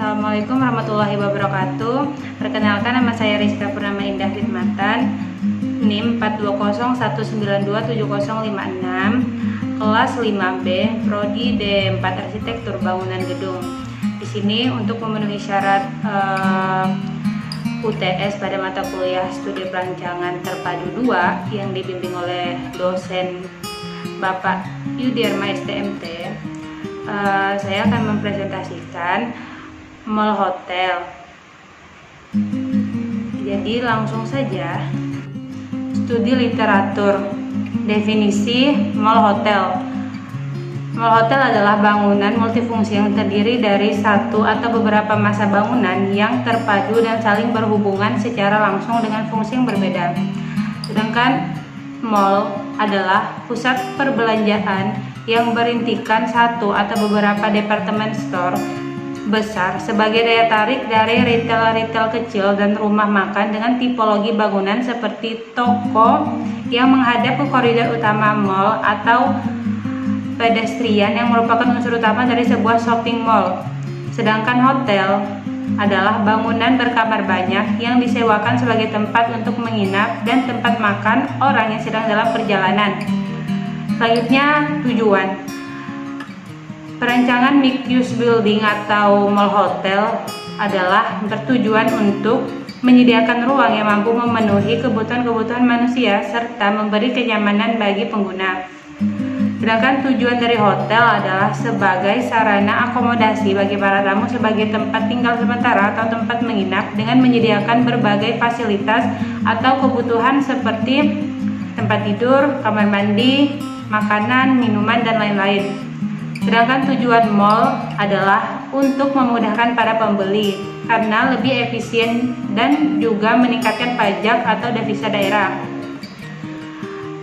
Assalamualaikum warahmatullahi wabarakatuh. Perkenalkan, nama saya Rizka Purnama Indah Hidmatan, NIM 421927056, kelas 5B, Prodi D4 Arsitektur Bangunan Gedung. Di sini untuk memenuhi syarat UTS pada mata kuliah Studi Perancangan Terpadu 2 yang dibimbing oleh dosen Bapak Yudiarma STMT, saya akan mempresentasikan mall hotel. Jadi langsung saja. Studi literatur. Definisi mall hotel. Mall hotel adalah bangunan multifungsi yang terdiri dari satu atau beberapa massa bangunan yang terpadu dan saling berhubungan secara langsung dengan fungsi yang berbeda. Sedangkan mall adalah pusat perbelanjaan yang berintikan satu atau beberapa departemen store besar sebagai daya tarik dari retail-retail kecil dan rumah makan dengan tipologi bangunan seperti toko yang menghadap ke koridor utama mall atau pedestrian yang merupakan unsur utama dari sebuah shopping mall. Sedangkan hotel adalah bangunan berkamar banyak yang disewakan sebagai tempat untuk menginap dan tempat makan orang yang sedang dalam perjalanan. Selanjutnya, tujuan. Perancangan mixed-use building atau mall hotel adalah bertujuan untuk menyediakan ruang yang mampu memenuhi kebutuhan-kebutuhan manusia serta memberi kenyamanan bagi pengguna. Sedangkan tujuan dari hotel adalah sebagai sarana akomodasi bagi para tamu sebagai tempat tinggal sementara atau tempat menginap dengan menyediakan berbagai fasilitas atau kebutuhan seperti tempat tidur, kamar mandi, makanan, minuman, dan lain-lain. Sedangkan tujuan mall adalah untuk memudahkan para pembeli karena lebih efisien dan juga meningkatkan pajak atau devisa daerah.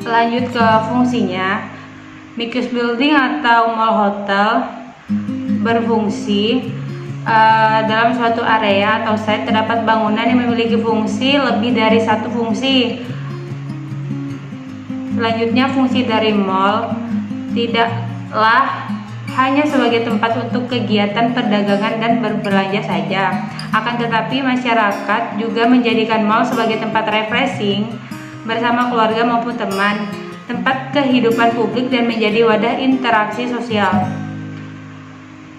Lanjut ke fungsinya. Mixed building atau mall hotel berfungsi dalam suatu area atau site terdapat bangunan yang memiliki fungsi lebih dari satu fungsi. Selanjutnya, fungsi dari mall tidaklah hanya sebagai tempat untuk kegiatan perdagangan dan berbelanja saja. Akan tetapi masyarakat juga menjadikan mall sebagai tempat refreshing bersama keluarga maupun teman, tempat kehidupan publik dan menjadi wadah interaksi sosial.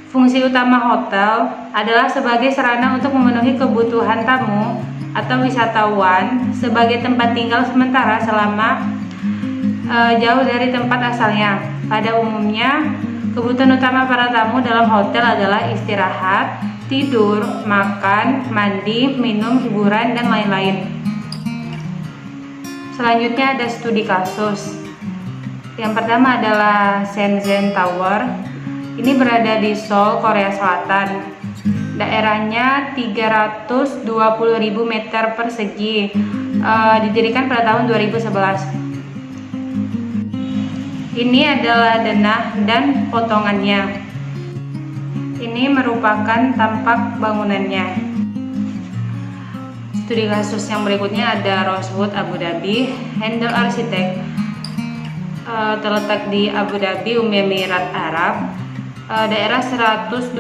Fungsi utama hotel adalah sebagai sarana untuk memenuhi kebutuhan tamu atau wisatawan sebagai tempat tinggal sementara selama jauh dari tempat asalnya. Pada umumnya, kebutuhan utama para tamu dalam hotel adalah istirahat, tidur, makan, mandi, minum, hiburan, dan lain-lain. Selanjutnya ada studi kasus. Yang pertama adalah Shenzhen Tower. Ini berada di Seoul, Korea Selatan. Daerahnya 320.000 meter persegi. Didirikan pada tahun 2011. Ini adalah denah dan potongannya. Ini merupakan tampak bangunannya. Studi kasus yang berikutnya ada Rosewood Abu Dhabi. Handel Arsitek, terletak di Abu Dhabi, Uni Emirat Arab. Daerah 102.000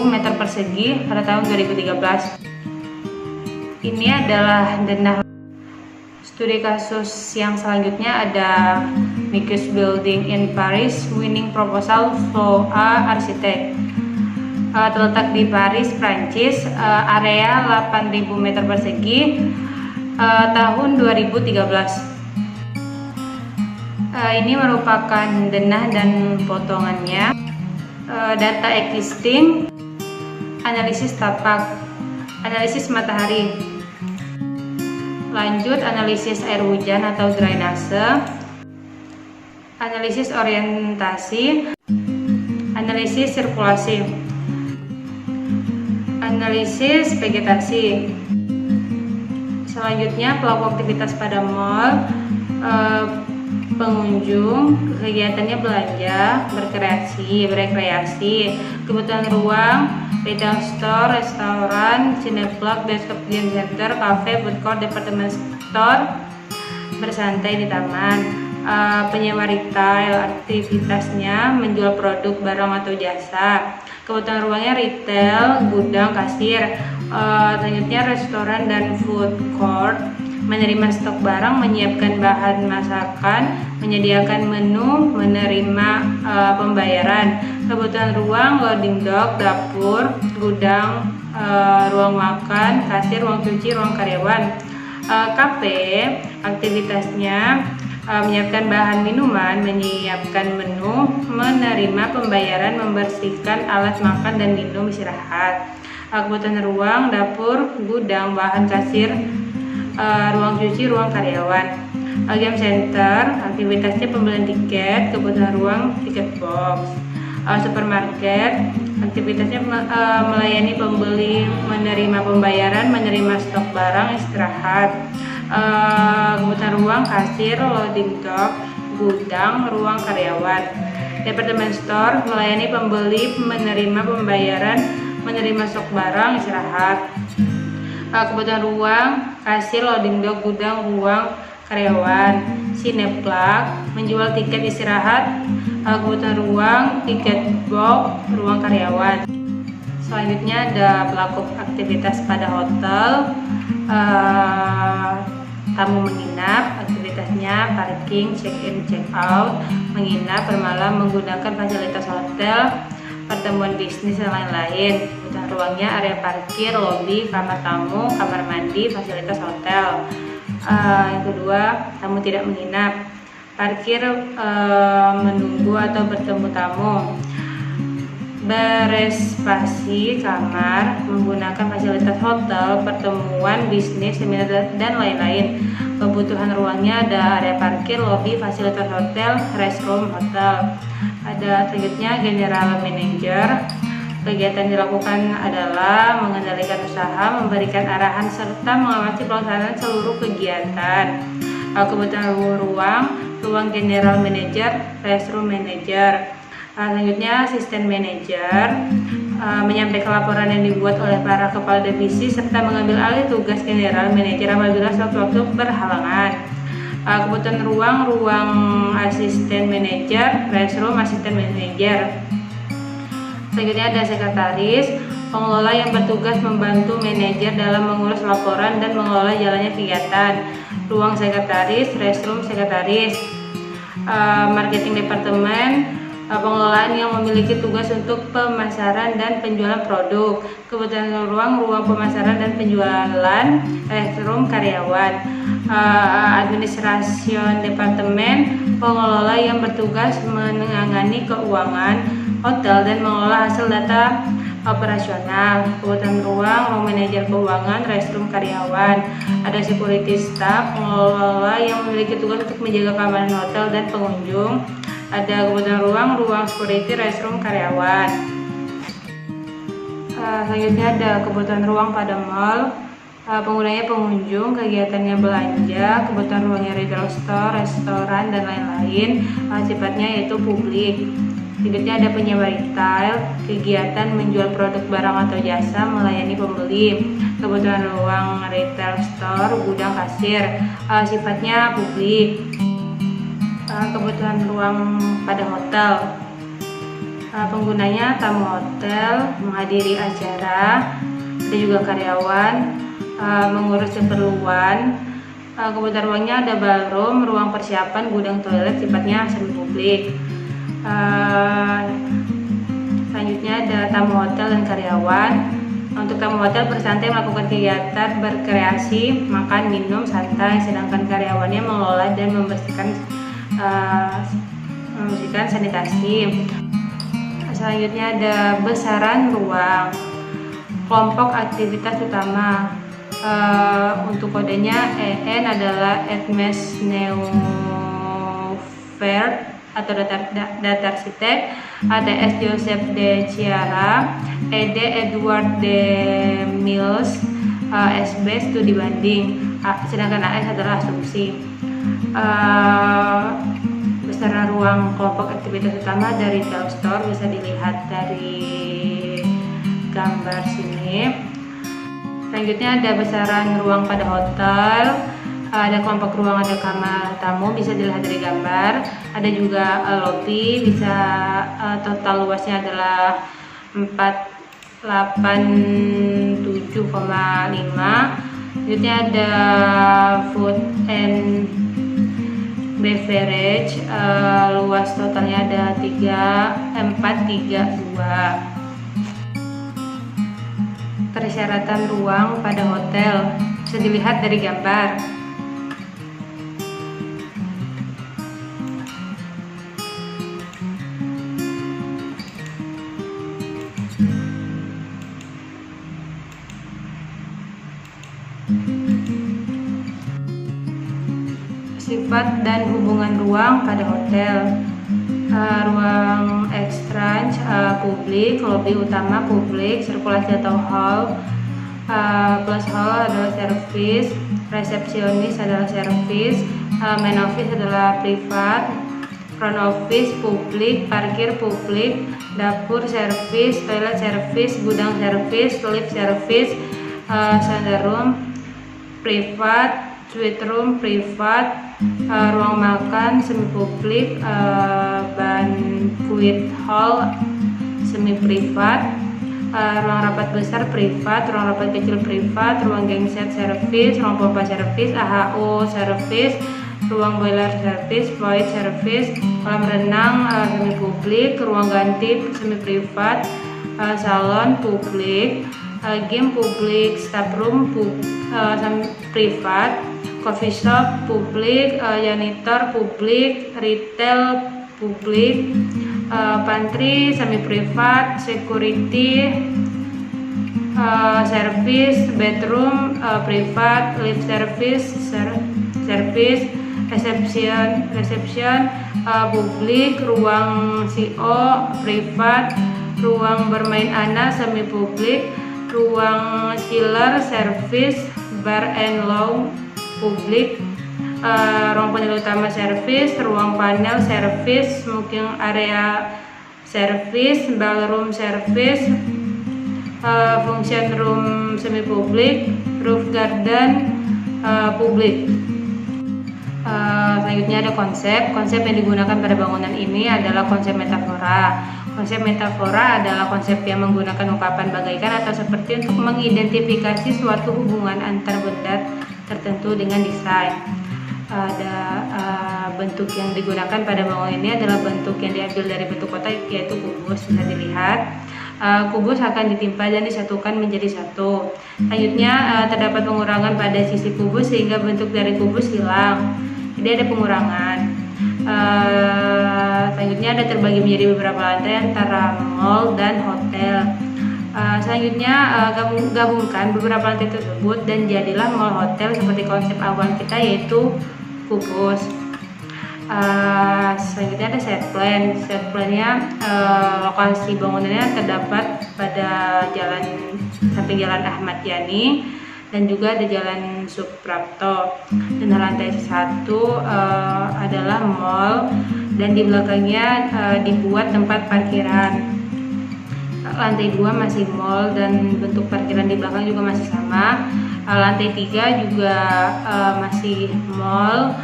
meter persegi pada tahun 2013. Ini adalah denah. Studi kasus yang selanjutnya ada Mixed Building in Paris, Winning Proposal Floa Arsitek, terletak di Paris, Prancis, area 8.000 meter persegi, tahun 2013. Ini merupakan denah dan potongannya. Data existing, analisis tapak, analisis matahari. Lanjut, analisis air hujan atau drainase, analisis orientasi, analisis sirkulasi, analisis vegetasi. Selanjutnya, pelaku aktivitas pada mall, pengunjung, kegiatannya belanja, berekreasi, kebutuhan ruang, retail store, restoran, cineplug, desktop game center, cafe, food court, department store, bersantai di taman. Penyewa retail, aktivitasnya menjual produk, barang atau jasa. Kebutuhan ruangnya retail, gudang, kasir. Selanjutnya restoran dan food court, menerima stok barang, menyiapkan bahan masakan, menyediakan menu, menerima pembayaran. Kebutuhan ruang loading dock, dapur, gudang, ruang makan, kasir, ruang cuci, ruang karyawan. Kafe, aktivitasnya menyiapkan bahan minuman, menyiapkan menu, menerima pembayaran, membersihkan alat makan dan minum, istirahat. Kebutuhan ruang, dapur, gudang, bahan, kasir, ruang cuci, ruang karyawan. Game center, aktivitasnya pembelian tiket. Kebutuhan ruang, tiket box. Supermarket, aktivitasnya melayani pembeli, menerima pembayaran, menerima stok barang, istirahat. Kebutuhan ruang, kasir, loading dock, gudang, ruang karyawan. Department store, melayani pembeli, menerima pembayaran, menerima stok barang, istirahat. Kebutuhan ruang, kasir, loading dock, gudang, ruang karyawan. Cineplex, menjual tiket istirahat. Kebutuhan ruang, tiket box, ruang karyawan. Selanjutnya ada pelaku aktivitas pada hotel. Tamu menginap, aktivitasnya parking, check-in, check-out, menginap, bermalam, menggunakan fasilitas hotel, pertemuan bisnis dan lain-lain. Kebutuhan ruangnya area parkir, lobi, kamar tamu, kamar mandi, fasilitas hotel. Yang kedua, tamu tidak menginap, parkir, menunggu atau bertemu tamu, bereservasi kamar, menggunakan fasilitas hotel, pertemuan bisnis, seminar dan lain-lain. Kebutuhan ruangnya ada area parkir, lobi, fasilitas hotel, restroom hotel. Ada selanjutnya general manager. Kegiatan dilakukan adalah mengendalikan usaha, memberikan arahan serta mengawasi pelaksanaan seluruh kegiatan. Kebutuhan ruang general manager, restroom manager. Selanjutnya asisten manajer, menyampaikan laporan yang dibuat oleh para kepala divisi serta mengambil alih tugas general manager apabila sewaktu-waktu berhalangan. Kebutuhan ruang asisten manajer, restroom asisten manajer. Selanjutnya ada sekretaris, pengelola yang bertugas membantu manajer dalam mengurus laporan dan mengelola jalannya kegiatan. Ruang sekretaris, restroom sekretaris. Marketing departemen, pengelolaan yang memiliki tugas untuk pemasaran dan penjualan produk. Kebutuhan ruang pemasaran dan penjualan, restroom karyawan. Administration departemen, pengelola yang bertugas menangani keuangan hotel dan mengelola hasil data operasional. Kebutuhan ruang manajer keuangan, restroom karyawan. Ada security staff, pengelola yang memiliki tugas untuk menjaga keamanan hotel dan pengunjung. Ada kebutuhan ruang security, restroom karyawan. Selanjutnya ada kebutuhan ruang pada mall. Penggunanya pengunjung, kegiatannya belanja. Kebutuhan ruangnya retail store, restoran dan lain-lain. Sifatnya yaitu publik. Selanjutnya ada penyewa retail, kegiatan menjual produk barang atau jasa, melayani pembeli. Kebutuhan ruang retail store, gudang, kasir, sifatnya publik. Kebutuhan ruang pada hotel, penggunanya tamu hotel, menghadiri acara, ada juga karyawan, mengurus keperluan. Kebutuhan ruangnya ada ballroom, ruang persiapan, gudang, toilet, sifatnya semi publik. Selanjutnya ada tamu hotel dan karyawan. Untuk tamu hotel bersantai melakukan kegiatan berkreasi, makan, minum, santai, sedangkan karyawannya mengelola dan membersihkan sanitasi. Selanjutnya ada besaran ruang, kelompok aktivitas utama. Untuk kodenya EN adalah Hermes Neuvert atau data arsitek, ATS Joseph de Chiara, ED Edward de Mills, SB studi banding, sedangkan AS adalah asumsi. Besaran ruang kelompok aktivitas utama dari retail store bisa dilihat dari gambar sini. Selanjutnya ada besaran ruang pada hotel. Ada kelompok ruang, ada kamar tamu, bisa dilihat dari gambar. Ada juga lobby, bisa total luasnya adalah 487,5. Selanjutnya ada food and beverage, luas totalnya ada 432. Persyaratan ruang pada hotel bisa dilihat dari gambar. Sifat dan hubungan ruang pada hotel. Ruang exchange publik, lobi utama publik, sirkulasi atau hall, plus hall adalah service, resepsionis adalah service, main office adalah privat, front office publik, parkir publik, dapur service, toilet service, gudang service, lift service, standard room privat, suite room privat, ruang makan semi publik, banquet hall semi privat, ruang rapat besar privat, ruang rapat kecil privat, ruang genset service, ruang pompa service, AHO service, ruang boiler service, void service, kolam renang semi publik, ruang ganti semi privat, salon publik, game publik, staff room privat, coffee shop publik, janitor publik, retail publik, pantry semi privat, security service, bedroom privat, lift service reception publik, ruang CO privat, ruang bermain anak semi publik, ruang chiller service, bar and lounge publik, ruang panel utama service, ruang panel service, smoking area service, ballroom service, function room semi publik, roof garden publik. Selanjutnya ada konsep yang digunakan pada bangunan ini adalah konsep metafora. Konsep metafora adalah konsep yang menggunakan ungkapan bagaikan atau seperti untuk mengidentifikasi suatu hubungan antar benda tertentu dengan desain. Ada bentuk yang digunakan pada bangunan ini adalah bentuk yang diambil dari bentuk kotak, yaitu kubus. Bisa dilihat kubus akan ditimpa dan disatukan menjadi satu. Selanjutnya terdapat pengurangan pada sisi kubus sehingga bentuk dari kubus hilang, jadi ada pengurangan. Selanjutnya ada terbagi menjadi beberapa lantai antara mall dan hotel. Selanjutnya gabungkan beberapa lantai tersebut dan jadilah mall hotel seperti konsep awal kita, yaitu kubus. Selanjutnya ada set plan. Set plan-nya lokasi bangunannya terdapat pada samping jalan Ahmad Yani dan juga ada jalan Suprapto. Dan lantai 1 adalah mall dan di belakangnya dibuat tempat parkiran. Lantai 2 masih mall dan bentuk parkiran di belakang juga masih sama. Lantai 3 juga masih mall,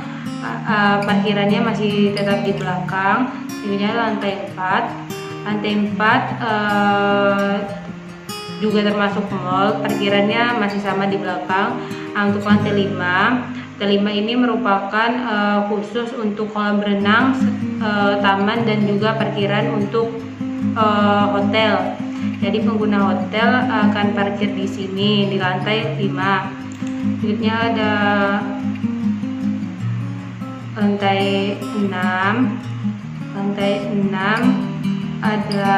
parkirannya masih tetap di belakang. Ini lantai 4. Lantai 4 juga termasuk mall, parkirannya masih sama di belakang. Untuk lantai 5 ini merupakan khusus untuk kolam renang, taman dan juga parkiran untuk hotel. Jadi pengguna hotel akan parkir di sini di lantai 5. Selanjutnya ada lantai 6. Lantai 6 ada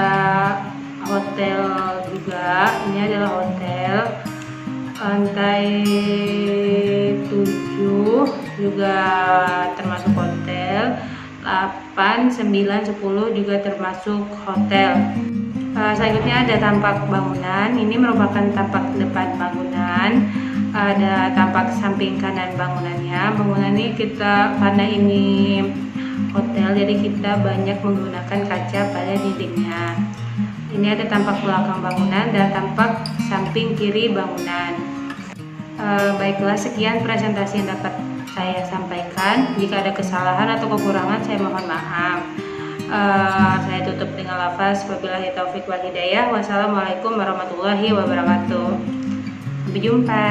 hotel juga. Ini adalah hotel. Lantai 7 juga termasuk hotel. 8, 9, 10 juga termasuk hotel. Selanjutnya ada tampak bangunan. Ini merupakan tampak depan bangunan. Ada tampak samping kanan bangunannya. Bangunan ini karena ini hotel, jadi kita banyak menggunakan kaca pada dindingnya. Ini ada tampak belakang bangunan dan tampak samping kiri bangunan. Baiklah, sekian presentasi yang dapat saya sampaikan. Jika ada kesalahan atau kekurangan, saya mohon maaf. Saya tutup dengan lafaz wabillahi taufik wal hidayah. Wassalamualaikum warahmatullahi wabarakatuh. Sampai jumpa.